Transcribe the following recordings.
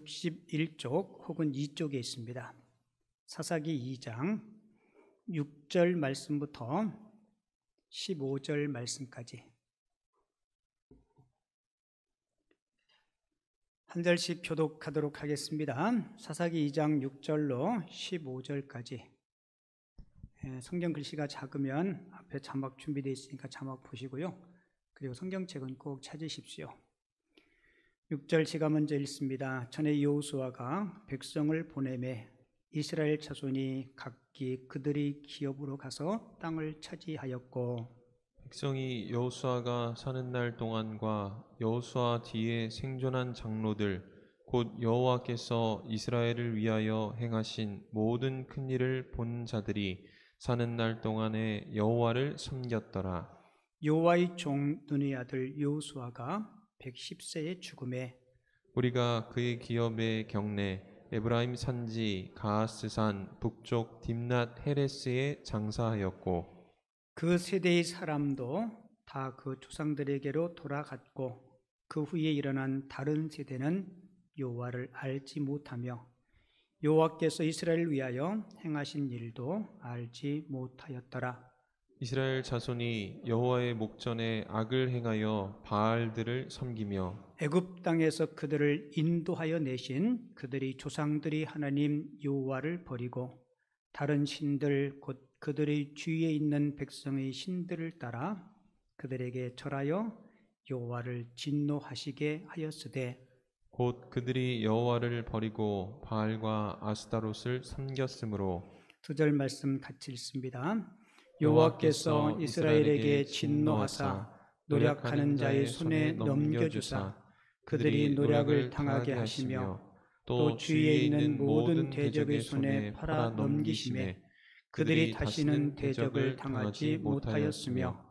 61쪽 혹은 2쪽에 있습니다. 사사기 2장 6절 말씀부터 15절 말씀까지 한 절씩 교독하도록 하겠습니다. 사사기 2장 6절로 15절까지. 성경 글씨가 작으면 앞에 자막 준비되어 있으니까 자막 보시고요. 그리고 성경책은 꼭 찾으십시오. 6절 제가 먼저 읽습니다. 전에 여호수아가 백성을 보내매 이스라엘 자손이 각기 그들의 기업으로 가서 땅을 차지하였고, 백성이 여호수아가 사는 날 동안과 여호수아 뒤에 생존한 장로들 곧 여호와께서 이스라엘을 위하여 행하신 모든 큰 일을 본 자들이 사는 날 동안에 여호와를 섬겼더라. 여호와의 종 눈의 아들 여호수아가 110세에 죽음에 우리가 그의 기업의 경내 에브라임 산지 가하스산 북쪽 딥낫 헤레스에 장사하였고, 그 세대의 사람도 다 그 조상들에게로 돌아갔고, 그 후에 일어난 다른 세대는 여호와를 알지 못하며 여호와께서 이스라엘을 위하여 행하신 일도 알지 못하였더라. 이스라엘 자손이 여호와의 목전에 악을 행하여 바알들을 섬기며 애굽 땅에서 그들을 인도하여 내신 그들의 조상들이 하나님 여호와를 버리고 다른 신들 곧 그들의 주위에 있는 백성의 신들을 따라 그들에게 절하여 여호와를 진노하시게 하였으되, 곧 그들이 여호와를 버리고 바알과 아스타롯을 섬겼으므로. 2절 말씀 같이 읽습니다. 여호와께서 이스라엘에게 진노하사 노략하는 자의 손에 넘겨주사 그들이 노략을 당하게 하시며 또 주위에 있는 모든 대적의 손에 팔아 넘기심에 그들이 다시는 대적을 당하지 못하였으며,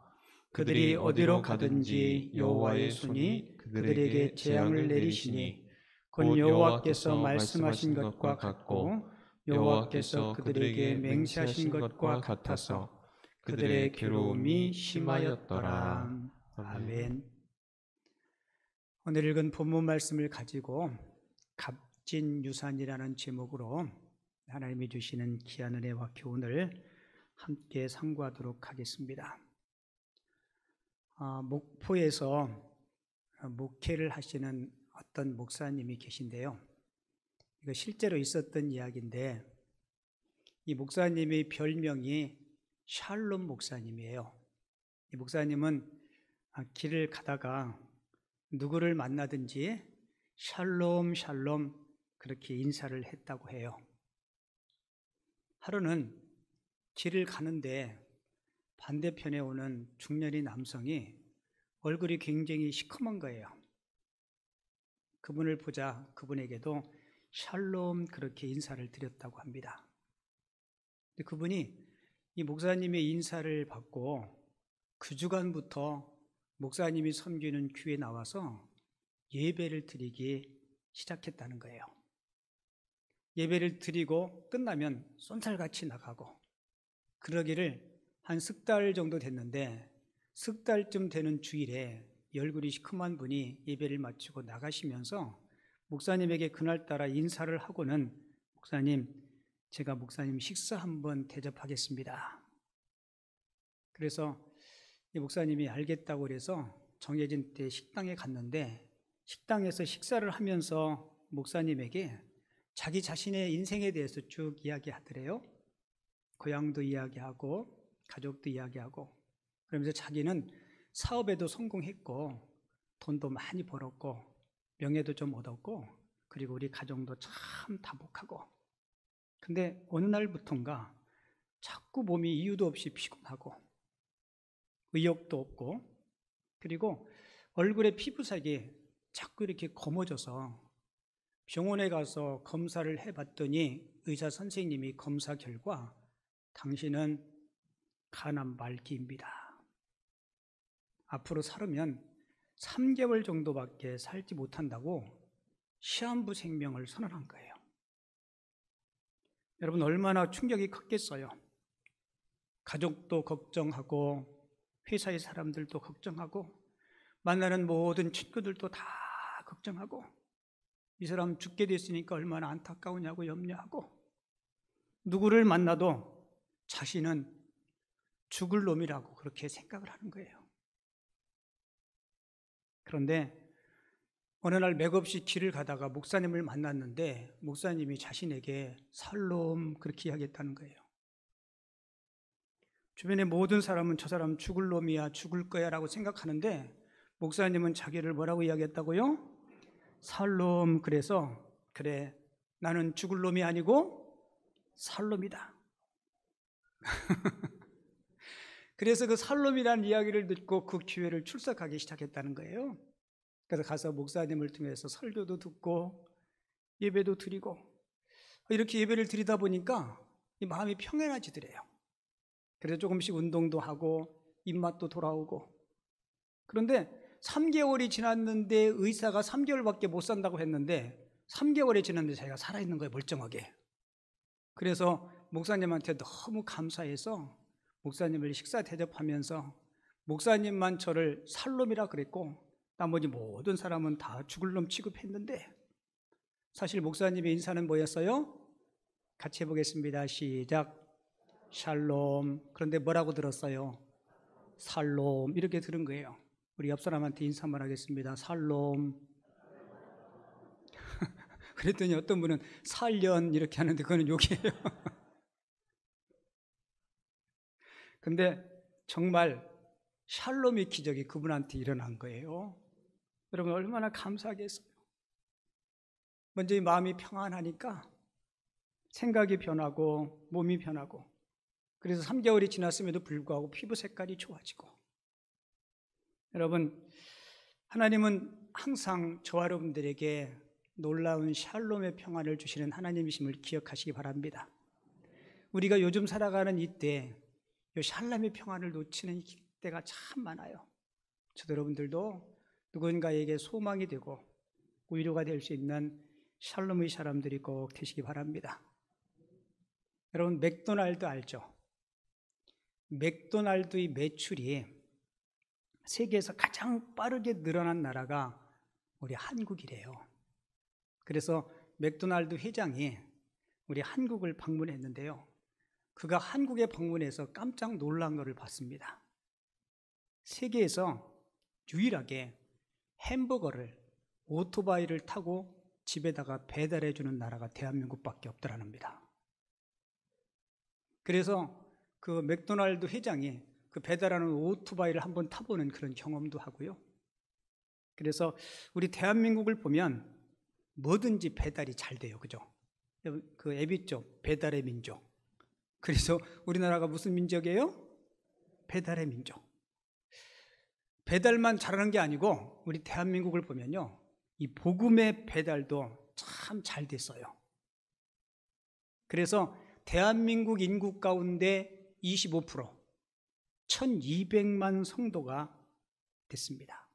그들이 어디로 가든지 여호와의 손이 그들에게 재앙을 내리시니 곧 여호와께서 말씀하신 것과 같고 여호와께서 그들에게 맹세하신 것과 같아서 그들의 괴로움이 심하였더라. 아멘. 오늘 읽은 본문 말씀을 가지고 갑진유산이라는 제목으로 하나님이 주시는 귀한 은혜와 교훈을 함께 상고하도록 하겠습니다. 목포에서 목회를 하시는 어떤 목사님이 계신데요. 이거 실제로 있었던 이야기인데, 이 목사님의 별명이 샬롬 목사님이에요. 이 목사님은 길을 가다가 누구를 만나든지 샬롬 샬롬 그렇게 인사를 했다고 해요. 하루는 길을 가는데 반대편에 오는 중년의 남성이 얼굴이 굉장히 시커먼 거예요. 그분을 보자 그분에게도 샬롬 그렇게 인사를 드렸다고 합니다. 근데 그분이 이 목사님의 인사를 받고 그 주간부터 목사님이 섬기는 교회에 나와서 예배를 드리기 시작했다는 거예요. 예배를 드리고 끝나면 쏜살같이 나가고, 그러기를 한 석 달 정도 됐는데, 석 달쯤 되는 주일에 얼굴이 시커먼 분이 예배를 마치고 나가시면서 목사님에게 그날따라 인사를 하고는, 목사님, 제가 목사님 식사 한번 대접하겠습니다. 그래서 이 목사님이 알겠다고 그래서 정해진 때 식당에 갔는데, 식당에서 식사를 하면서 목사님에게 자기 자신의 인생에 대해서 쭉 이야기하더래요. 고향도 이야기하고 가족도 이야기하고, 그러면서 자기는 사업에도 성공했고 돈도 많이 벌었고 명예도 좀 얻었고 그리고 우리 가정도 참 다복하고, 근데 어느 날부턴가 자꾸 몸이 이유도 없이 피곤하고 의욕도 없고, 그리고 얼굴의 피부색이 자꾸 이렇게 검어져서 병원에 가서 검사를 해봤더니 의사 선생님이 검사 결과 당신은 간암 말기입니다. 앞으로 살으면 3개월 정도밖에 살지 못한다고 시한부 생명을 선언한 거예요. 여러분, 얼마나 충격이 컸겠어요. 가족도 걱정하고 회사의 사람들도 걱정하고 만나는 모든 친구들도 다 걱정하고, 이 사람 죽게 됐으니까 얼마나 안타까우냐고 염려하고, 누구를 만나도 자신은 죽을 놈이라고 그렇게 생각을 하는 거예요. 그런데 어느 날 맥없이 길을 가다가 목사님을 만났는데 목사님이 자신에게 살롬 그렇게 이야기했다는 거예요. 주변의 모든 사람은 저 사람 죽을 놈이야, 죽을 거야 라고 생각하는데 목사님은 자기를 뭐라고 이야기했다고요? 살롬. 그래서 그래, 나는 죽을 놈이 아니고 살롬이다. 그래서 그 살롬이라는 이야기를 듣고 그 교회를 출석하기 시작했다는 거예요. 그래서 가서 목사님을 통해서 설교도 듣고 예배도 드리고, 이렇게 예배를 드리다 보니까 이 마음이 평안해지더래요. 그래서 조금씩 운동도 하고 입맛도 돌아오고. 그런데 3개월이 지났는데 의사가 3개월밖에 못 산다고 했는데 3개월이 지났는데 자기가 살아있는 거예요, 멀쩡하게. 그래서 목사님한테 너무 감사해서 목사님을 식사 대접하면서 목사님만 저를 살롬이라 그랬고 나머지 모든 사람은 다 죽을 놈 취급했는데, 사실 목사님의 인사는 뭐였어요? 같이 해보겠습니다. 시작. 샬롬. 그런데 뭐라고 들었어요? 살롬. 이렇게 들은 거예요. 우리 옆 사람한테 인사 한번 하겠습니다. 살롬. 그랬더니 어떤 분은 살련 이렇게 하는데 그거는 욕이에요. 근데 정말 샬롬의 기적이 그분한테 일어난 거예요. 여러분 얼마나 감사하겠어요. 먼저 이 마음이 평안하니까 생각이 변하고 몸이 변하고, 그래서 3개월이 지났음에도 불구하고 피부 색깔이 좋아지고. 여러분, 하나님은 항상 저와 여러분들에게 놀라운 샬롬의 평안을 주시는 하나님이심을 기억하시기 바랍니다. 우리가 요즘 살아가는 이때 이 샬롬의 평안을 놓치는 때가 참 많아요. 저도 여러분들도 누군가에게 소망이 되고 위로가 될 수 있는 샬롬의 사람들이 꼭 되시기 바랍니다. 여러분, 맥도날드 알죠? 맥도날드의 매출이 세계에서 가장 빠르게 늘어난 나라가 우리 한국이래요. 그래서 맥도날드 회장이 우리 한국을 방문했는데요, 그가 한국에 방문해서 깜짝 놀란 것을 봤습니다. 세계에서 유일하게 햄버거를 오토바이를 타고 집에다가 배달해 주는 나라가 대한민국밖에 없더랍니다. 그래서 그 맥도날드 회장이 그 배달하는 오토바이를 한번 타보는 그런 경험도 하고요. 그래서 우리 대한민국을 보면 뭐든지 배달이 잘 돼요. 그죠? 그 앱 있죠? 배달의 민족. 그래서 우리나라가 무슨 민족이에요? 배달의 민족. 배달만 잘하는 게 아니고 우리 대한민국을 보면요, 이 복음의 배달도 참 잘 됐어요. 그래서 대한민국 인구 가운데 25%, 1200만 성도가 됐습니다.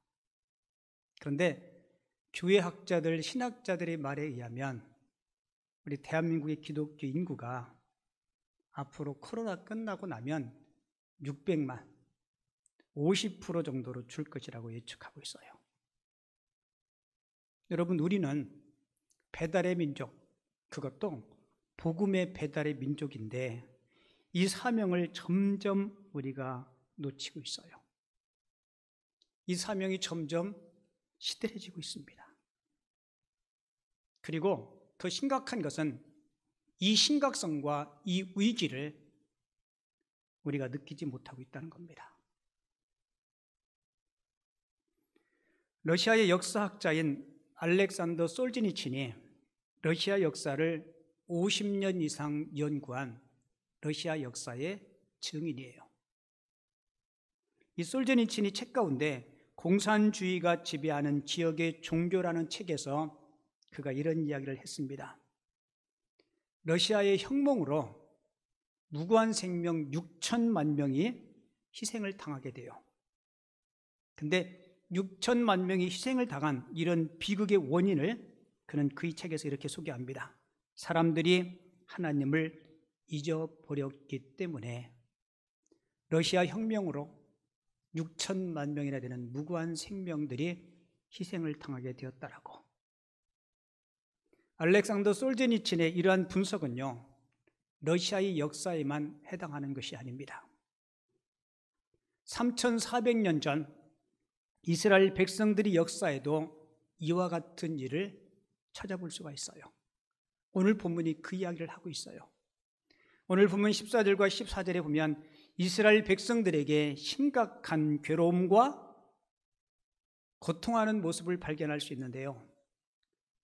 그런데 교회학자들, 신학자들의 말에 의하면 우리 대한민국의 기독교 인구가 앞으로 코로나 끝나고 나면 600만, 50% 정도로 줄 것이라고 예측하고 있어요. 여러분, 우리는 배달의 민족, 그것도 복음의 배달의 민족인데 이 사명을 점점 우리가 놓치고 있어요. 이 사명이 점점 시들해지고 있습니다. 그리고 더 심각한 것은 이 심각성과 이 위기를 우리가 느끼지 못하고 있다는 겁니다. 러시아의 역사학자인 알렉산더 솔지니친이 러시아 역사를 50년 이상 연구한 러시아 역사의 증인이에요. 이 솔지니친이 책 가운데 공산주의가 지배하는 지역의 종교라는 책에서 그가 이런 이야기를 했습니다. 러시아의 혁명으로 무고한 생명 6천만 명이 희생을 당하게 돼요. 근데 6천만 명이 희생을 당한 이런 비극의 원인을 그는 그의 책에서 이렇게 소개합니다. 사람들이 하나님을 잊어버렸기 때문에 러시아 혁명으로 6천만 명이나 되는 무고한 생명들이 희생을 당하게 되었다라고. 알렉산더 솔제니친의 이러한 분석은요, 러시아의 역사에만 해당하는 것이 아닙니다. 3400년 전 이스라엘 백성들의 역사에도 이와 같은 일을 찾아볼 수가 있어요. 오늘 본문이 그 이야기를 하고 있어요. 오늘 본문 14절과 14절에 보면 이스라엘 백성들에게 심각한 괴로움과 고통하는 모습을 발견할 수 있는데요.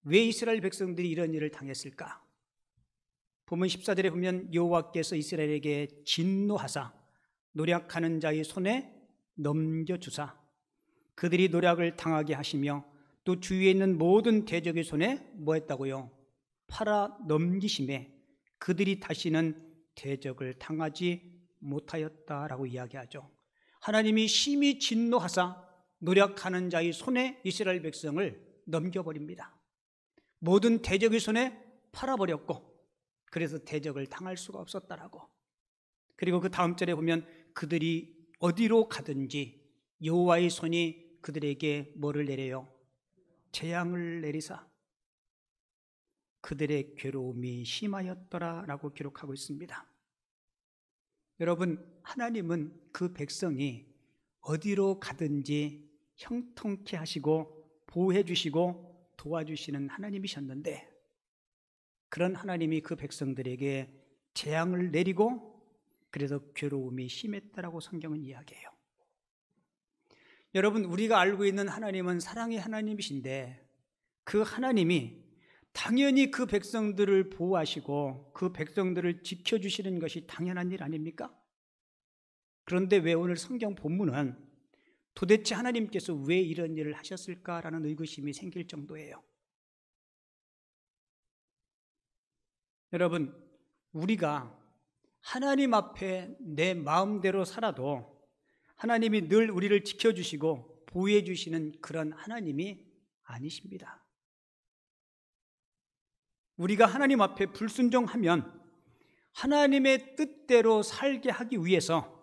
왜 이스라엘 백성들이 이런 일을 당했을까? 본문 14절에 보면 여호와께서 이스라엘에게 진노하사 노략하는 자의 손에 넘겨주사 그들이 노략을 당하게 하시며 또 주위에 있는 모든 대적의 손에 뭐 했다고요? 팔아 넘기심에 그들이 다시는 대적을 당하지 못하였다라고 이야기하죠. 하나님이 심히 진노하사 노략하는 자의 손에 이스라엘 백성을 넘겨버립니다. 모든 대적의 손에 팔아버렸고 그래서 대적을 당할 수가 없었다라고. 그리고 그 다음 절에 보면 그들이 어디로 가든지 여호와의 손이 그들에게 뭐를 내려요? 재앙을 내리사 그들의 괴로움이 심하였더라라고 기록하고 있습니다. 여러분, 하나님은 그 백성이 어디로 가든지 형통케 하시고 보호해 주시고 도와주시는 하나님이셨는데 그런 하나님이 그 백성들에게 재앙을 내리고 그래서 괴로움이 심했다라고 성경은 이야기해요. 여러분, 우리가 알고 있는 하나님은 사랑의 하나님이신데 그 하나님이 당연히 그 백성들을 보호하시고 그 백성들을 지켜주시는 것이 당연한 일 아닙니까? 그런데 왜 오늘 성경 본문은 도대체 하나님께서 왜 이런 일을 하셨을까라는 의구심이 생길 정도예요. 여러분, 우리가 하나님 앞에 내 마음대로 살아도 하나님이 늘 우리를 지켜주시고 보호해 주시는 그런 하나님이 아니십니다. 우리가 하나님 앞에 불순종하면 하나님의 뜻대로 살게 하기 위해서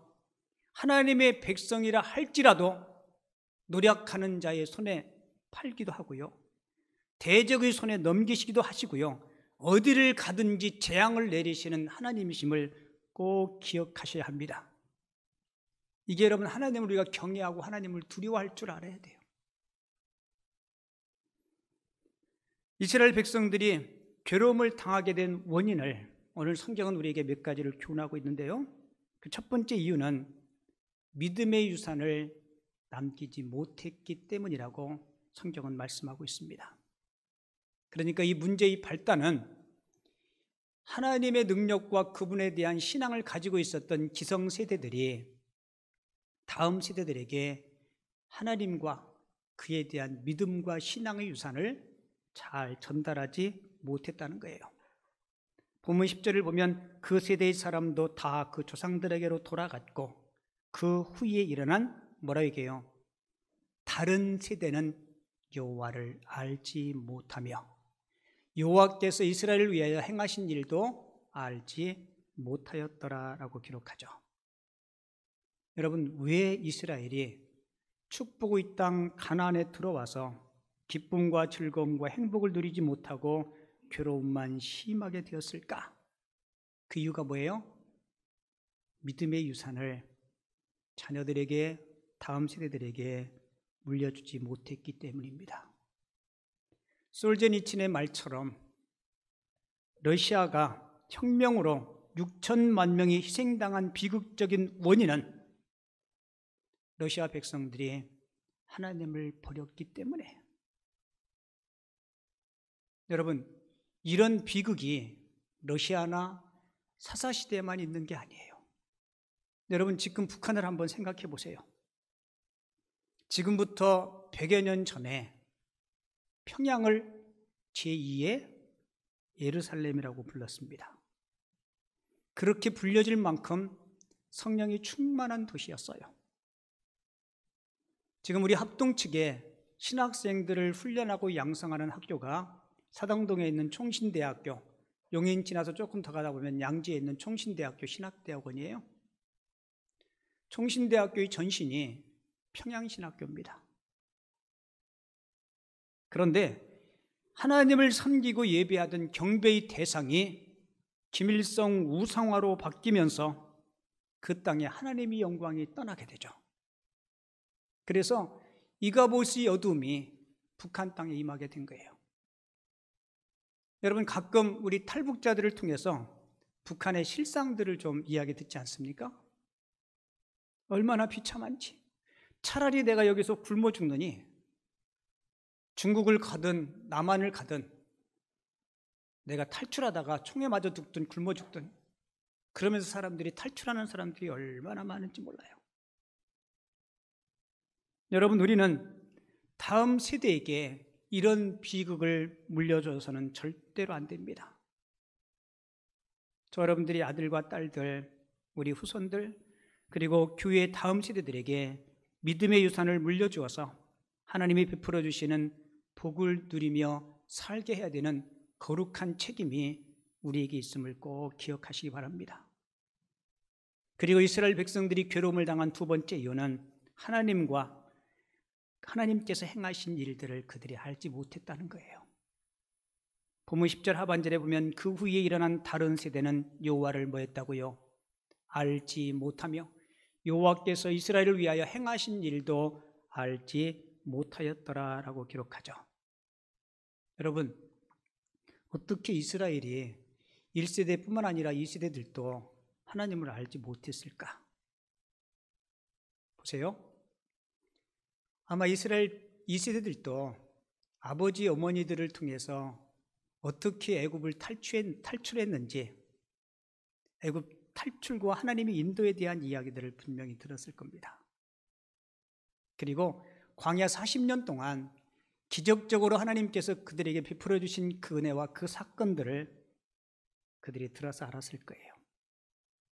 하나님의 백성이라 할지라도 노력하는 자의 손에 팔기도 하고요. 대적의 손에 넘기시기도 하시고요. 어디를 가든지 재앙을 내리시는 하나님이심을 꼭 기억하셔야 합니다. 이게 여러분 하나님을 우리가 경외하고 하나님을 두려워할 줄 알아야 돼요. 이스라엘 백성들이 괴로움을 당하게 된 원인을 오늘 성경은 우리에게 몇 가지를 교훈하고 있는데요. 그 첫 번째 이유는 믿음의 유산을 남기지 못했기 때문이라고 성경은 말씀하고 있습니다. 그러니까 이 문제의 발단은 하나님의 능력과 그분에 대한 신앙을 가지고 있었던 기성세대들이 다음 세대들에게 하나님과 그에 대한 믿음과 신앙의 유산을 잘 전달하지 못했다는 거예요. 본문 10절을 보면 그 세대의 사람도 다 그 조상들에게로 돌아갔고 그 후에 일어난 뭐라 얘기해요? 다른 세대는 여호와를 알지 못하며 여호와께서 이스라엘을 위하여 행하신 일도 알지 못하였더라라고 기록하죠. 여러분, 왜 이스라엘이 축복의 땅 가나안에 들어와서 기쁨과 즐거움과 행복을 누리지 못하고 괴로움만 심하게 되었을까? 그 이유가 뭐예요? 믿음의 유산을 자녀들에게, 다음 세대들에게 물려주지 못했기 때문입니다. 솔제니친의 말처럼 러시아가 혁명으로 6천만 명이 희생당한 비극적인 원인은 러시아 백성들이 하나님을 버렸기 때문에. 여러분, 이런 비극이 러시아나 사사시대에만 있는 게 아니에요. 여러분, 지금 북한을 한번 생각해 보세요. 지금부터 100여 년 전에 평양을 제2의 예루살렘이라고 불렀습니다. 그렇게 불려질 만큼 성령이 충만한 도시였어요. 지금 우리 합동 측에 신학생들을 훈련하고 양성하는 학교가 사당동에 있는 총신대학교, 용인 지나서 조금 더 가다 보면 양지에 있는 총신대학교 신학대학원이에요. 총신대학교의 전신이 평양신학교입니다. 그런데 하나님을 섬기고 예배하던 경배의 대상이 김일성 우상화로 바뀌면서 그 땅에 하나님의 영광이 떠나게 되죠. 그래서 이가봇의 어둠이 북한 땅에 임하게 된 거예요. 여러분, 가끔 우리 탈북자들을 통해서 북한의 실상들을 좀 이야기 듣지 않습니까? 얼마나 비참한지. 차라리 내가 여기서 굶어 죽느니 중국을 가든 남한을 가든 내가 탈출하다가 총에 맞아 죽든 굶어 죽든, 그러면서 사람들이 탈출하는 사람들이 얼마나 많은지 몰라요. 여러분, 우리는 다음 세대에게 이런 비극을 물려줘서는 절대로 안 됩니다. 저 여러분들이 아들과 딸들, 우리 후손들, 그리고 교회의 다음 세대들에게 믿음의 유산을 물려주어서 하나님이 베풀어 주시는 복을 누리며 살게 해야 되는 거룩한 책임이 우리에게 있음을 꼭 기억하시기 바랍니다. 그리고 이스라엘 백성들이 괴로움을 당한 두 번째 이유는 하나님께서 행하신 일들을 그들이 알지 못했다는 거예요. 본문 10절 하반절에 보면 그 후에 일어난 다른 세대는 여호와를 뭐 했다고요? 알지 못하며 여호와께서 이스라엘을 위하여 행하신 일도 알지 못하였더라라고 기록하죠. 여러분, 어떻게 이스라엘이 1세대뿐만 아니라 2세대들도 하나님을 알지 못했을까? 보세요. 아마 이스라엘 2세대들도 아버지, 어머니들을 통해서 어떻게 애굽을 탈출했는지, 애굽 탈출과 하나님의 인도에 대한 이야기들을 분명히 들었을 겁니다. 그리고 광야 40년 동안 기적적으로 하나님께서 그들에게 베풀어 주신 그 은혜와 그 사건들을 그들이 들어서 알았을 거예요.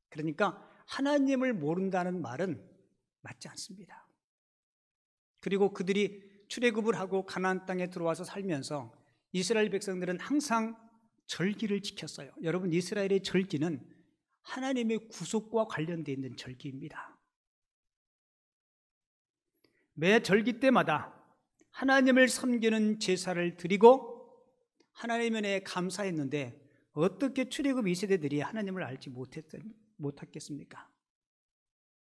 그러니까 하나님을 모른다는 말은 맞지 않습니다. 그리고 그들이 출애굽을 하고 가나안 땅에 들어와서 살면서 이스라엘 백성들은 항상 절기를 지켰어요. 여러분, 이스라엘의 절기는 하나님의 구속과 관련되어 있는 절기입니다. 매 절기 때마다 하나님을 섬기는 제사를 드리고 하나님의 은혜에 감사했는데 어떻게 출애굽 2세대들이 하나님을 알지 못했겠습니까?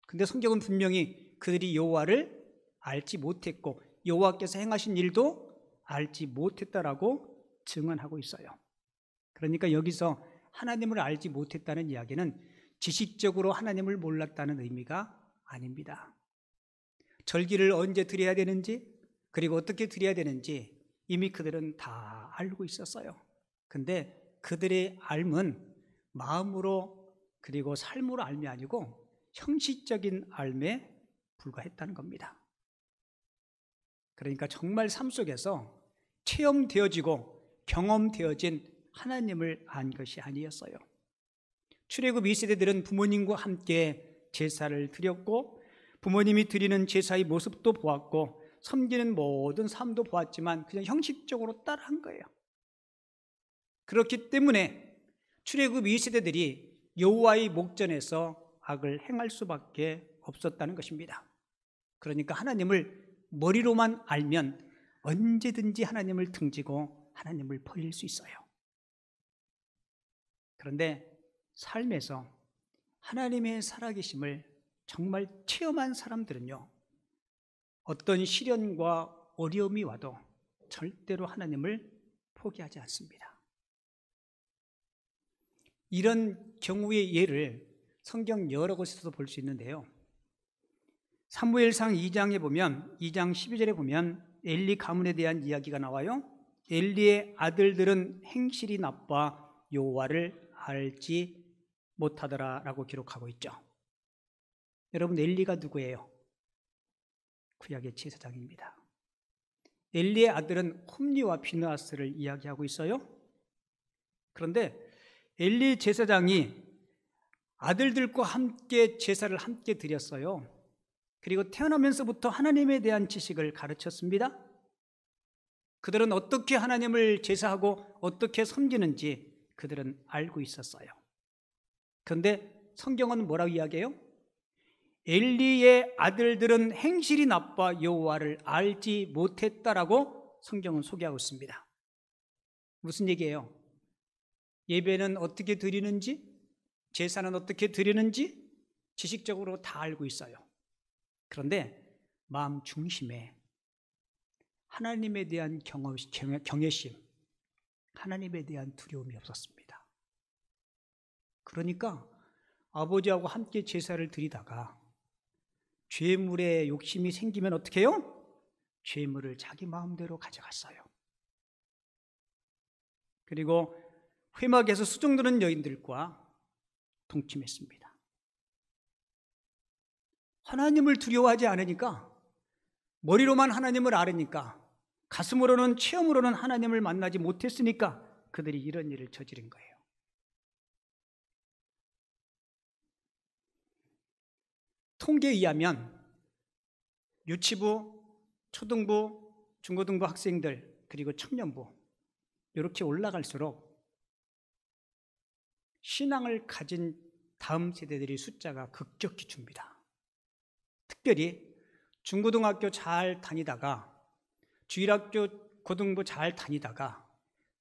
근데 성경은 분명히 그들이 여호와를 알지 못했고 여호와께서 행하신 일도 알지 못했다라고 증언하고 있어요. 그러니까 여기서 하나님을 알지 못했다는 이야기는 지식적으로 하나님을 몰랐다는 의미가 아닙니다. 절기를 언제 드려야 되는지, 그리고 어떻게 드려야 되는지 이미 그들은 다 알고 있었어요. 근데 그들의 알은 마음으로 그리고 삶으로 알미 아니고 형식적인 알에 불과했다는 겁니다. 그러니까 정말 삶 속에서 체험되어지고 경험되어진 하나님을 안 것이 아니었어요. 출애굽 2세대들은 부모님과 함께 제사를 드렸고 부모님이 드리는 제사의 모습도 보았고 섬기는 모든 삶도 보았지만 그냥 형식적으로 따라한 거예요. 그렇기 때문에 출애굽 2세대들이 여호와의 목전에서 악을 행할 수밖에 없었다는 것입니다. 그러니까 하나님을 머리로만 알면 언제든지 하나님을 등지고 하나님을 버릴 수 있어요. 그런데 삶에서 하나님의 살아계심을 정말 체험한 사람들은요, 어떤 시련과 어려움이 와도 절대로 하나님을 포기하지 않습니다. 이런 경우의 예를 성경 여러 곳에서도 볼 수 있는데요. 사무엘상 2장에 보면 2장 12절에 보면 엘리 가문에 대한 이야기가 나와요. 엘리의 아들들은 행실이 나빠 여호와를 알지 못하더라라고 기록하고 있죠. 여러분, 엘리가 누구예요? 구약의 제사장입니다. 엘리의 아들은 홈리와 비느하스를 이야기하고 있어요. 그런데 엘리 제사장이 아들들과 함께 제사를 함께 드렸어요. 그리고 태어나면서부터 하나님에 대한 지식을 가르쳤습니다. 그들은 어떻게 하나님을 제사하고 어떻게 섬기는지 그들은 알고 있었어요. 그런데 성경은 뭐라고 이야기해요? 엘리의 아들들은 행실이 나빠 여호와를 알지 못했다라고 성경은 소개하고 있습니다. 무슨 얘기예요? 예배는 어떻게 드리는지, 제사는 어떻게 드리는지 지식적으로 다 알고 있어요. 그런데 마음 중심에 하나님에 대한 경외심, 하나님에 대한 두려움이 없었습니다. 그러니까 아버지하고 함께 제사를 드리다가 죄물에 욕심이 생기면 어떻게 해요? 죄물을 자기 마음대로 가져갔어요. 그리고 회막에서 수종드는 여인들과 동침했습니다. 하나님을 두려워하지 않으니까, 머리로만 하나님을 알으니까, 가슴으로는, 체험으로는 하나님을 만나지 못했으니까 그들이 이런 일을 저지른 거예요. 통계에 의하면 유치부, 초등부, 중고등부 학생들, 그리고 청년부 이렇게 올라갈수록 신앙을 가진 다음 세대들의 숫자가 급격히 줍니다. 특별히 중고등학교 잘 다니다가, 주일학교, 고등부 잘 다니다가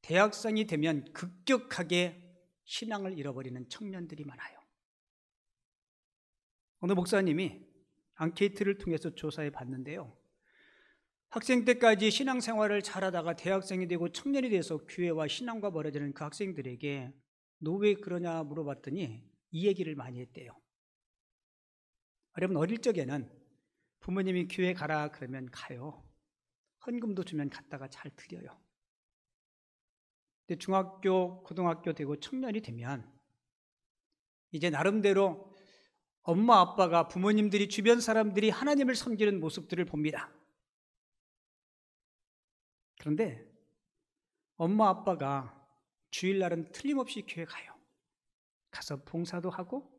대학생이 되면 급격하게 신앙을 잃어버리는 청년들이 많아요. 어느 목사님이 앙케이트를 통해서 조사해 봤는데요, 학생 때까지 신앙생활을 잘하다가 대학생이 되고 청년이 돼서 교회와 신앙과 멀어지는 그 학생들에게 너 왜 그러냐 물어봤더니 이 얘기를 많이 했대요. 여러분, 어릴 적에는 부모님이 교회 가라 그러면 가요. 헌금도 주면 갔다가 잘 드려요. 근데 중학교, 고등학교 되고 청년이 되면 이제 나름대로 엄마 아빠가, 부모님들이, 주변 사람들이 하나님을 섬기는 모습들을 봅니다. 그런데 엄마 아빠가 주일날은 틀림없이 교회 가요. 가서 봉사도 하고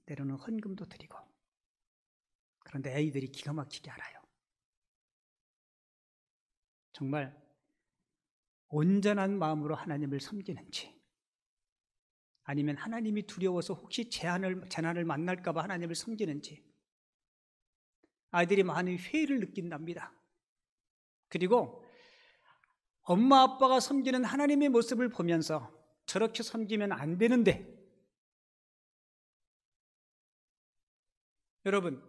때로는 헌금도 드리고. 그런데 애들이 기가 막히게 알아요. 정말 온전한 마음으로 하나님을 섬기는지, 아니면 하나님이 두려워서 혹시 재난을 만날까 봐 하나님을 섬기는지 아이들이 많은 회의를 느낀답니다. 그리고 엄마 아빠가 섬기는 하나님의 모습을 보면서 저렇게 섬기면 안 되는데, 여러분,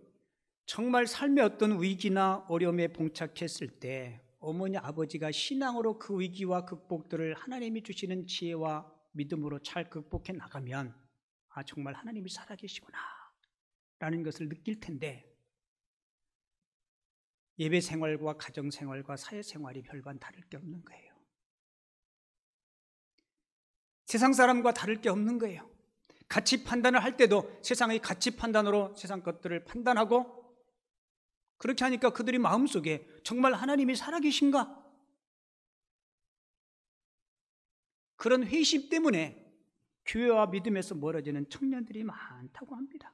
정말 삶의 어떤 위기나 어려움에 봉착했을 때 어머니 아버지가 신앙으로 그 위기와 극복들을 하나님이 주시는 지혜와 믿음으로 잘 극복해 나가면 아, 정말 하나님이 살아계시구나 라는 것을 느낄 텐데, 예배 생활과 가정 생활과 사회 생활이 별반 다를 게 없는 거예요. 세상 사람과 다를 게 없는 거예요. 가치 판단을 할 때도 세상의 가치 판단으로 세상 것들을 판단하고, 그렇게 하니까 그들이 마음속에 정말 하나님이 살아계신가? 그런 회심 때문에 교회와 믿음에서 멀어지는 청년들이 많다고 합니다.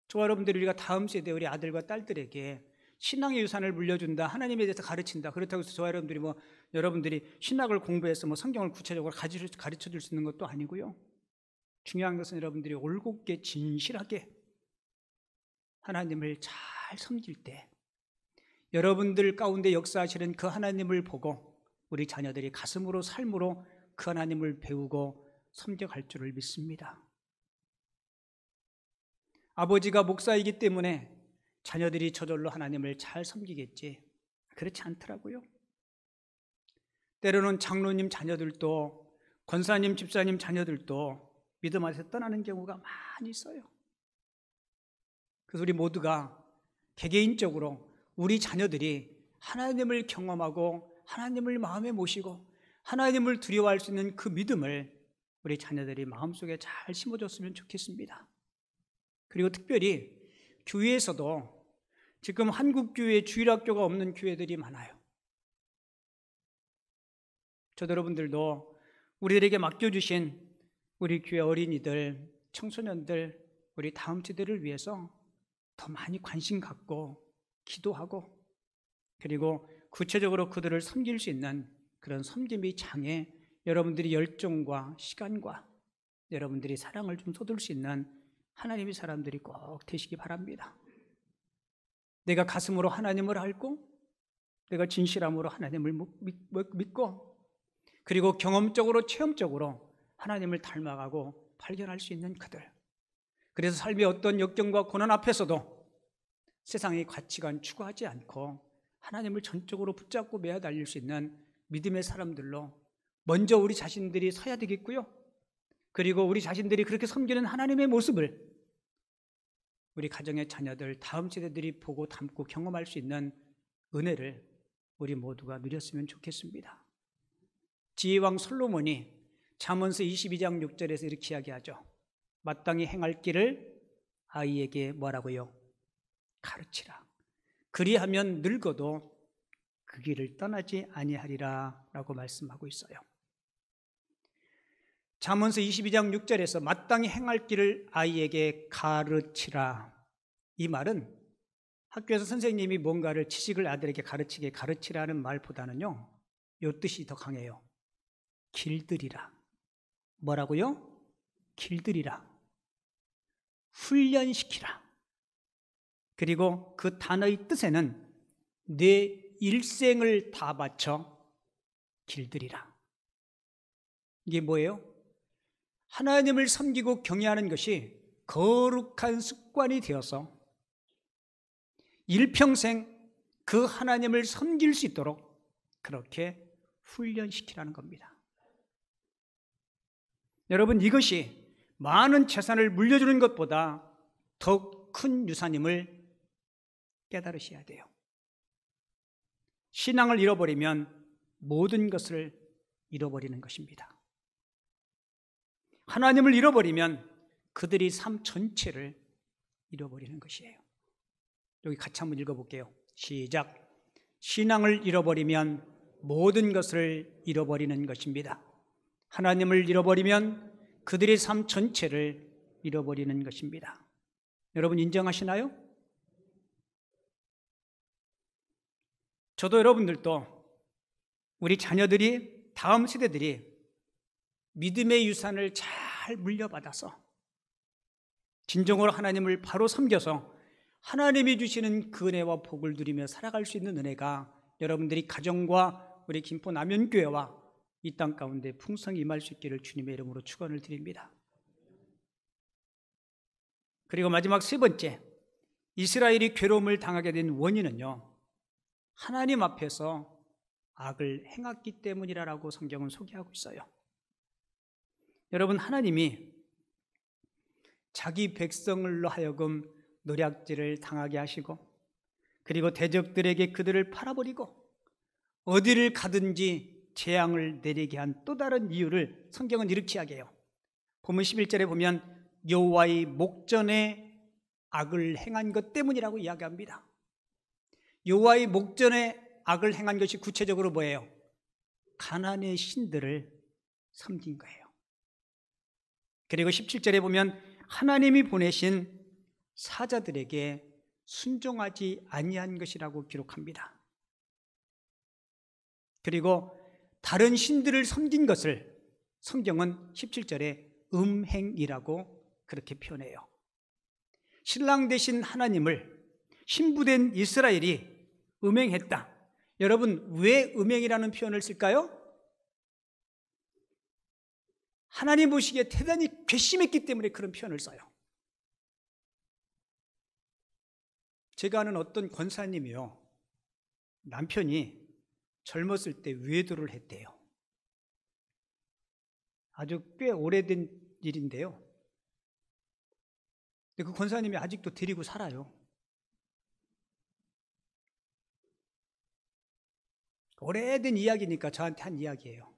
저와 여러분들이, 우리가 다음 세대 우리 아들과 딸들에게 신앙의 유산을 물려준다, 하나님에 대해서 가르친다, 그렇다고 해서 저와 여러분들이 여러분들이 신학을 공부해서 성경을 구체적으로 가르쳐 줄 수 있는 것도 아니고요. 중요한 것은 여러분들이 올곧게 진실하게 하나님을 잘 섬길 때 여러분들 가운데 역사하시는 그 하나님을 보고 우리 자녀들이 가슴으로, 삶으로 그 하나님을 배우고 섬겨갈 줄을 믿습니다. 아버지가 목사이기 때문에 자녀들이 저절로 하나님을 잘 섬기겠지, 그렇지 않더라고요. 때로는 장로님 자녀들도, 권사님, 집사님 자녀들도 믿음 안에서 떠나는 경우가 많이 있어요. 그래서 우리 모두가 개개인적으로 우리 자녀들이 하나님을 경험하고 하나님을 마음에 모시고 하나님을 두려워할 수 있는 그 믿음을 우리 자녀들이 마음속에 잘 심어줬으면 좋겠습니다. 그리고 특별히 교회에서도 지금 한국교회에 주일학교가 없는 교회들이 많아요. 저도 여러분들도 우리들에게 맡겨주신 우리 교회 어린이들, 청소년들, 우리 다음 세대를 위해서 더 많이 관심 갖고 기도하고, 그리고 구체적으로 그들을 섬길 수 있는 그런 섬김의 장에 여러분들이 열정과 시간과 여러분들이 사랑을 좀 쏟을 수 있는 하나님의 사람들이 꼭 되시기 바랍니다. 내가 가슴으로 하나님을 알고 내가 진실함으로 하나님을 믿고 그리고 경험적으로 체험적으로 하나님을 닮아가고 발견할 수 있는 그들. 그래서 삶의 어떤 역경과 고난 앞에서도 세상의 가치관 추구하지 않고 하나님을 전적으로 붙잡고 매어 달릴 수 있는 믿음의 사람들로 먼저 우리 자신들이 서야 되겠고요. 그리고 우리 자신들이 그렇게 섬기는 하나님의 모습을 우리 가정의 자녀들, 다음 세대들이 보고 담고 경험할 수 있는 은혜를 우리 모두가 누렸으면 좋겠습니다. 지혜왕 솔로몬이 잠언서 22장 6절에서 이렇게 이야기하죠. 마땅히 행할 길을 아이에게 뭐라고요? 가르치라. 그리하면 늙어도 그 길을 떠나지 아니하리라 라고 말씀하고 있어요. 잠언서 22장 6절에서 마땅히 행할 길을 아이에게 가르치라. 이 말은 학교에서 선생님이 뭔가를 지식을 아들에게 가르치라는 말보다는요, 이 뜻이 더 강해요. 길들이라. 뭐라고요? 길들이라. 훈련시키라. 그리고 그 단어의 뜻에는 내 일생을 다 바쳐 길들이라. 이게 뭐예요? 하나님을 섬기고 경외하는 것이 거룩한 습관이 되어서 일평생 그 하나님을 섬길 수 있도록 그렇게 훈련시키라는 겁니다. 여러분, 이것이 많은 재산을 물려주는 것보다 더 큰 유산임을 깨달으셔야 돼요. 신앙을 잃어버리면 모든 것을 잃어버리는 것입니다. 하나님을 잃어버리면 그들이 삶 전체를 잃어버리는 것이에요. 여기 같이 한번 읽어볼게요. 시작. 신앙을 잃어버리면 모든 것을 잃어버리는 것입니다. 하나님을 잃어버리면 그들의 삶 전체를 잃어버리는 것입니다. 여러분 인정하시나요? 저도 여러분들도 우리 자녀들이, 다음 세대들이 믿음의 유산을 잘 물려받아서 진정으로 하나님을 바로 섬겨서 하나님이 주시는 그 은혜와 복을 누리며 살아갈 수 있는 은혜가 여러분들이 가정과 우리 김포 남연교회와 이 땅 가운데 풍성히 임할 수 있기를 주님의 이름으로 축원을 드립니다. 그리고 마지막 세 번째, 이스라엘이 괴로움을 당하게 된 원인은요, 하나님 앞에서 악을 행했기 때문이라고 성경은 소개하고 있어요. 여러분, 하나님이 자기 백성을로 하여금 노략질을 당하게 하시고 그리고 대적들에게 그들을 팔아버리고 어디를 가든지 재앙을 내리게 한 또 다른 이유를 성경은 이렇게 이야기해요. 본문 11절에 보면 여호와의 목전에 악을 행한 것 때문이라고 이야기합니다. 여호와의 목전에 악을 행한 것이 구체적으로 뭐예요? 가나안의 신들을 섬긴 거예요. 그리고 17절에 보면 하나님이 보내신 사자들에게 순종하지 아니한 것이라고 기록합니다. 그리고 다른 신들을 섬긴 것을 성경은 17절에 음행이라고 그렇게 표현해요. 신랑 되신 하나님을 신부된 이스라엘이 음행했다. 여러분, 왜 음행이라는 표현을 쓸까요? 하나님 보시기에 대단히 괘씸했기 때문에 그런 표현을 써요. 제가 아는 어떤 권사님이요, 남편이 젊었을 때 외도를 했대요. 아주 꽤 오래된 일인데요. 근데 그 권사님이 아직도 데리고 살아요. 오래된 이야기니까 저한테 한 이야기예요.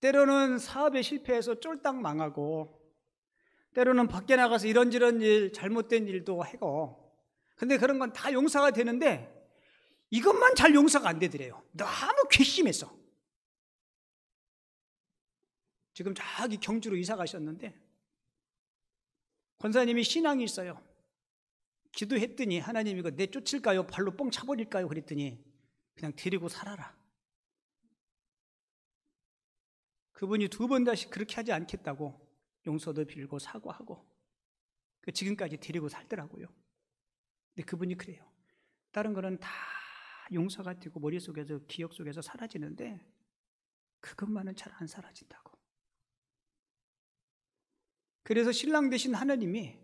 때로는 사업에 실패해서 쫄딱 망하고, 때로는 밖에 나가서 이런저런 일, 잘못된 일도 하고, 근데 그런 건 다 용서가 되는데 이것만 잘 용서가 안 되더래요. 너무 괘씸해서. 지금 저기 경주로 이사 가셨는데 권사님이 신앙이 있어요. 기도했더니 하나님 이거 내쫓을까요? 발로 뻥 차버릴까요? 그랬더니 그냥 데리고 살아라. 그분이 두 번 다시 그렇게 하지 않겠다고 용서도 빌고 사과하고 지금까지 데리고 살더라고요. 근데 그분이 그래요. 다른 거는 다 용서가 되고 머릿속에서 기억 속에서 사라지는데 그것만은 잘 안 사라진다고. 그래서 신랑 되신 하나님이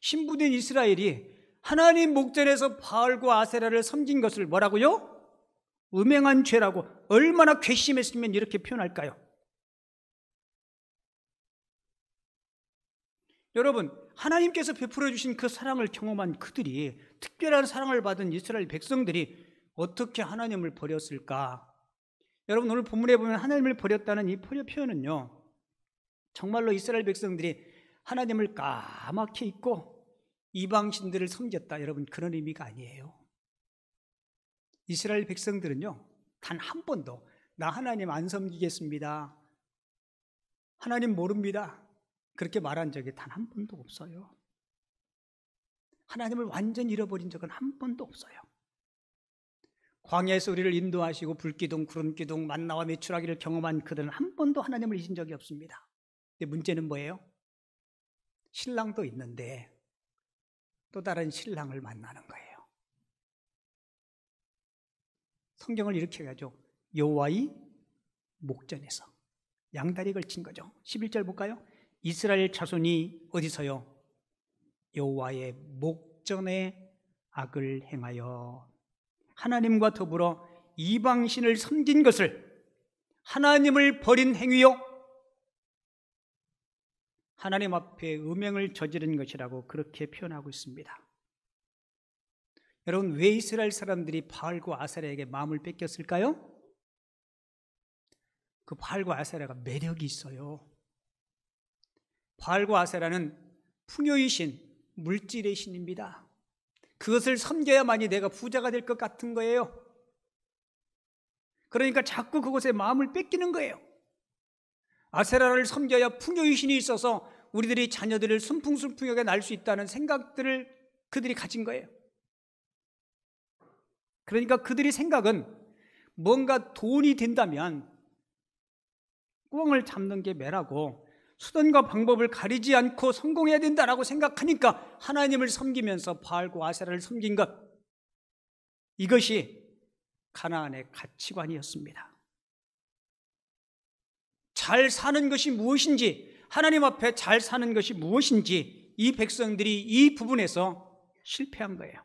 신부된 이스라엘이 하나님 목전에서 바알과 아세라를 섬긴 것을 뭐라고요? 음행한 죄라고. 얼마나 괘씸했으면 이렇게 표현할까요? 여러분, 하나님께서 베풀어 주신 그 사랑을 경험한 그들이, 특별한 사랑을 받은 이스라엘 백성들이 어떻게 하나님을 버렸을까? 여러분, 오늘 본문에 보면 하나님을 버렸다는 이 표현은요, 정말로 이스라엘 백성들이 하나님을 까맣게 잊고 이방신들을 섬겼다, 여러분, 그런 의미가 아니에요. 이스라엘 백성들은요, 단 한 번도 나 하나님 안 섬기겠습니다, 하나님 모릅니다, 그렇게 말한 적이 단 한 번도 없어요. 하나님을 완전히 잃어버린 적은 한 번도 없어요. 광야에서 우리를 인도하시고 불기둥, 구름기둥, 만나와 메추라기를 경험한 그들은 한 번도 하나님을 잊은 적이 없습니다. 근데 문제는 뭐예요? 신랑도 있는데 또 다른 신랑을 만나는 거예요. 성경을 이렇게 해야죠. 여호와의 목전에서 양다리 걸친 거죠. 11절 볼까요? 이스라엘 자손이 어디서요? 여호와의 목전에 악을 행하여 하나님과 더불어 이방신을 섬긴 것을 하나님을 버린 행위요, 하나님 앞에 음행을 저지른 것이라고 그렇게 표현하고 있습니다. 여러분, 왜 이스라엘 사람들이 바알과 아세라에게 마음을 뺏겼을까요? 그 바알과 아세라가 매력이 있어요. 바알과 아세라는 풍요의 신, 물질의 신입니다. 그것을 섬겨야만이 내가 부자가 될 것 같은 거예요. 그러니까 자꾸 그것에 마음을 뺏기는 거예요. 아세라를 섬겨야 풍요의 신이 있어서 우리들이 자녀들을 순풍순풍하게 낳을 수 있다는 생각들을 그들이 가진 거예요. 그러니까 그들의 생각은 뭔가 돈이 된다면 꿩을 잡는 게 매라고 수단과 방법을 가리지 않고 성공해야 된다라고 생각하니까 하나님을 섬기면서 바알과 아세라를 섬긴 것, 이것이 가나안의 가치관이었습니다. 잘 사는 것이 무엇인지, 하나님 앞에 잘 사는 것이 무엇인지 이 백성들이 이 부분에서 실패한 거예요.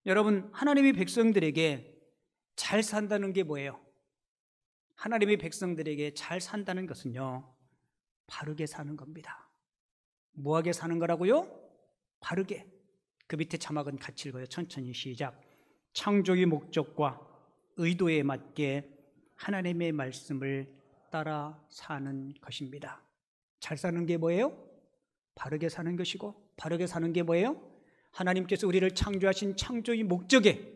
여러분, 하나님의 백성들에게 잘 산다는 게 뭐예요? 하나님의 백성들에게 잘 산다는 것은요, 바르게 사는 겁니다. 뭐하게 사는 거라고요? 바르게. 그 밑에 자막은 같이 읽어요. 천천히 시작. 창조의 목적과 의도에 맞게 하나님의 말씀을 따라 사는 것입니다. 잘 사는 게 뭐예요? 바르게 사는 것이고, 바르게 사는 게 뭐예요? 하나님께서 우리를 창조하신 창조의 목적에,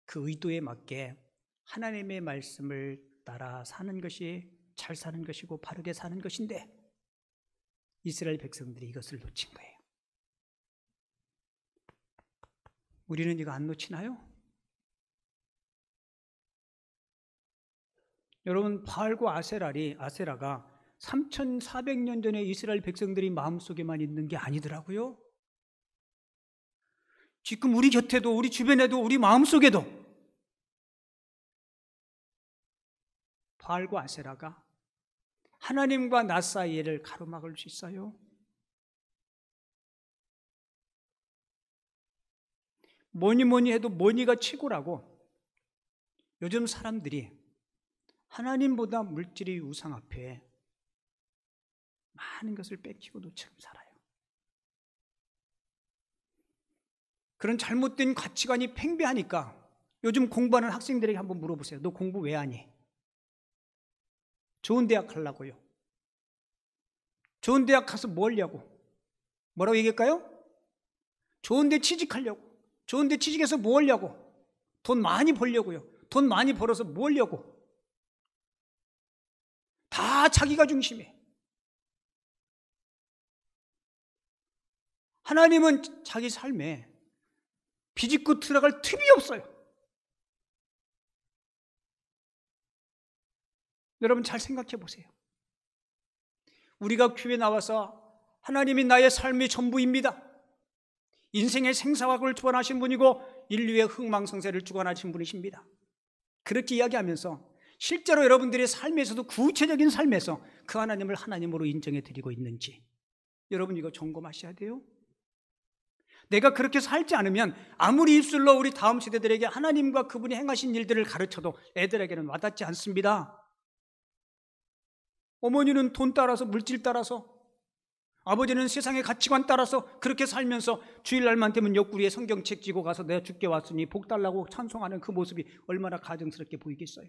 그 의도에 맞게 하나님의 말씀을 따라 사는 것이 잘 사는 것이고 바르게 사는 것인데, 이스라엘 백성들이 이것을 놓친 거예요. 우리는 이거 안 놓치나요? 여러분, 바알과 아세라가 3400년 전에 이스라엘 백성들이 마음속에만 있는 게 아니더라고요. 지금 우리 곁에도, 우리 주변에도, 우리 마음속에도 바알과 아세라가 하나님과 나 사이를 가로막을 수 있어요. 뭐니 해도 뭐니가 최고라고 요즘 사람들이 하나님보다 물질의 우상 앞에 많은 것을 뺏기고 놓치고 살아요. 그런 잘못된 가치관이 팽배하니까 요즘 공부하는 학생들에게 한번 물어보세요. 너 공부 왜 하니? 좋은 대학 가려고요. 좋은 대학 가서 뭐 하려고? 뭐라고 얘기할까요? 좋은 데 취직하려고. 좋은 데 취직해서 뭐 하려고? 돈 많이 벌려고요. 돈 많이 벌어서 뭐 하려고? 다 자기가 중심에. 하나님은 자기 삶에 비집고 들어갈 틈이 없어요. 여러분, 잘 생각해 보세요. 우리가 교회 나와서 하나님이 나의 삶의 전부입니다, 인생의 생사학을 주관하신 분이고 인류의 흥망성쇠를 주관하신 분이십니다. 그렇게 이야기하면서 실제로 여러분들의 삶에서도 구체적인 삶에서 그 하나님을 하나님으로 인정해 드리고 있는지 여러분 이거 점검하셔야 돼요. 내가 그렇게 살지 않으면 아무리 입술로 우리 다음 세대들에게 하나님과 그분이 행하신 일들을 가르쳐도 애들에게는 와닿지 않습니다. 어머니는 돈 따라서, 물질 따라서, 아버지는 세상의 가치관 따라서 그렇게 살면서 주일날만 되면 옆구리에 성경책 쥐고 가서 내가 죽게 왔으니 복 달라고 찬송하는 그 모습이 얼마나 가증스럽게 보이겠어요.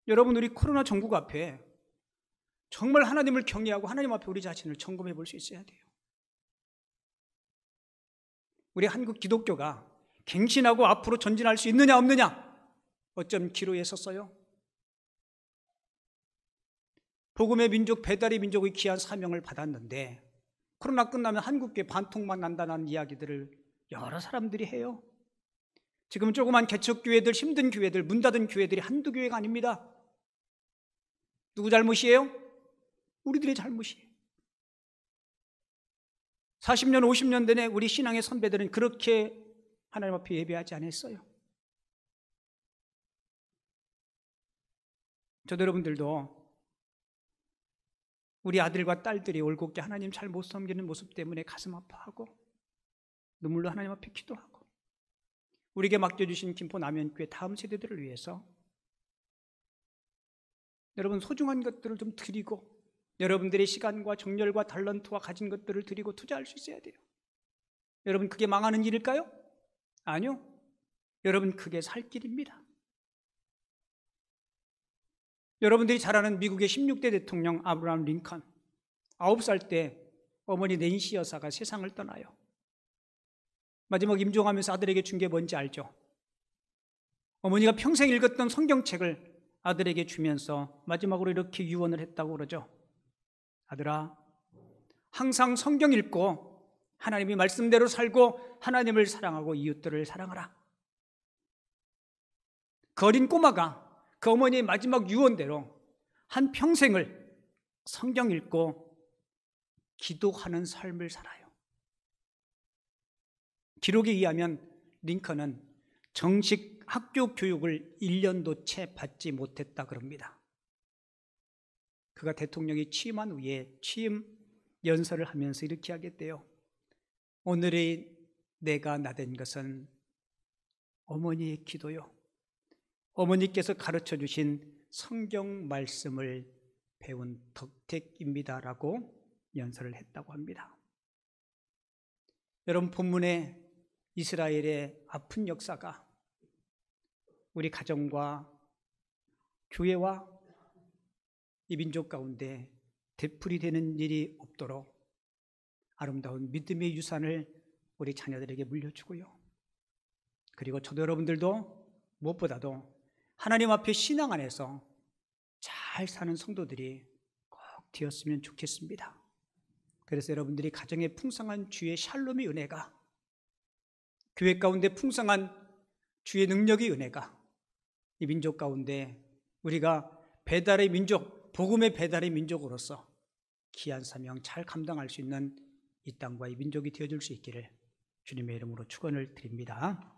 여러분, 우리 코로나 전국 앞에 정말 하나님을 경외하고 하나님 앞에 우리 자신을 점검해 볼 수 있어야 돼요. 우리 한국 기독교가 갱신하고 앞으로 전진할 수 있느냐 없느냐, 어쩜 기로에 섰어요. 복음의 민족, 배달의 민족의 귀한 사명을 받았는데 코로나 끝나면 한국교회 반통만 난다는 이야기들을 여러 사람들이 해요. 지금 조그만 개척교회들, 힘든 교회들, 문 닫은 교회들이 한두 교회가 아닙니다. 누구 잘못이에요? 우리들의 잘못이에요. 40년, 50년 전에 우리 신앙의 선배들은 그렇게 하나님 앞에 예배하지 않았어요. 저도 여러분들도 우리 아들과 딸들이 올곧게 하나님 잘 못 섬기는 모습 때문에 가슴 아파하고 눈물로 하나님 앞에 기도하고 우리에게 맡겨주신 김포 남현교회 다음 세대들을 위해서 여러분 소중한 것들을 좀 드리고 여러분들의 시간과 정열과 탤런트와 가진 것들을 드리고 투자할 수 있어야 돼요. 여러분 그게 망하는 일일까요? 아니요. 여러분 그게 살 길입니다. 여러분들이 잘 아는 미국의 16대 대통령 아브라함 링컨, 9살 때 어머니 낸시 여사가 세상을 떠나요. 마지막 임종하면서 아들에게 준 게 뭔지 알죠? 어머니가 평생 읽었던 성경책을 아들에게 주면서 마지막으로 이렇게 유언을 했다고 그러죠. 아들아, 항상 성경 읽고 하나님이 말씀대로 살고 하나님을 사랑하고 이웃들을 사랑하라. 그 어린 꼬마가 그 어머니의 마지막 유언대로 한 평생을 성경 읽고 기도하는 삶을 살아요. 기록에 의하면 링컨은 정식 학교 교육을 1년도 채 받지 못했다 그럽니다. 그가 대통령이 취임한 후에 취임 연설을 하면서 이렇게 하겠대요. 오늘의 내가 나된 것은 어머니의 기도요, 어머니께서 가르쳐 주신 성경 말씀을 배운 덕택입니다라고 연설을 했다고 합니다. 여러분, 본문에 이스라엘의 아픈 역사가 우리 가정과 교회와 이 민족 가운데 되풀이되는 일이 없도록 아름다운 믿음의 유산을 우리 자녀들에게 물려주고요. 그리고 저도 여러분들도 무엇보다도 하나님 앞에 신앙 안에서 잘 사는 성도들이 꼭 되었으면 좋겠습니다. 그래서 여러분들이 가정에 풍성한 주의 샬롬의 은혜가, 교회 가운데 풍성한 주의 능력의 은혜가 이 민족 가운데 우리가 배달의 민족, 복음의 배달의 민족으로서 귀한 사명 잘 감당할 수 있는 이 땅과 이 민족이 되어줄 수 있기를 주님의 이름으로 축원을 드립니다.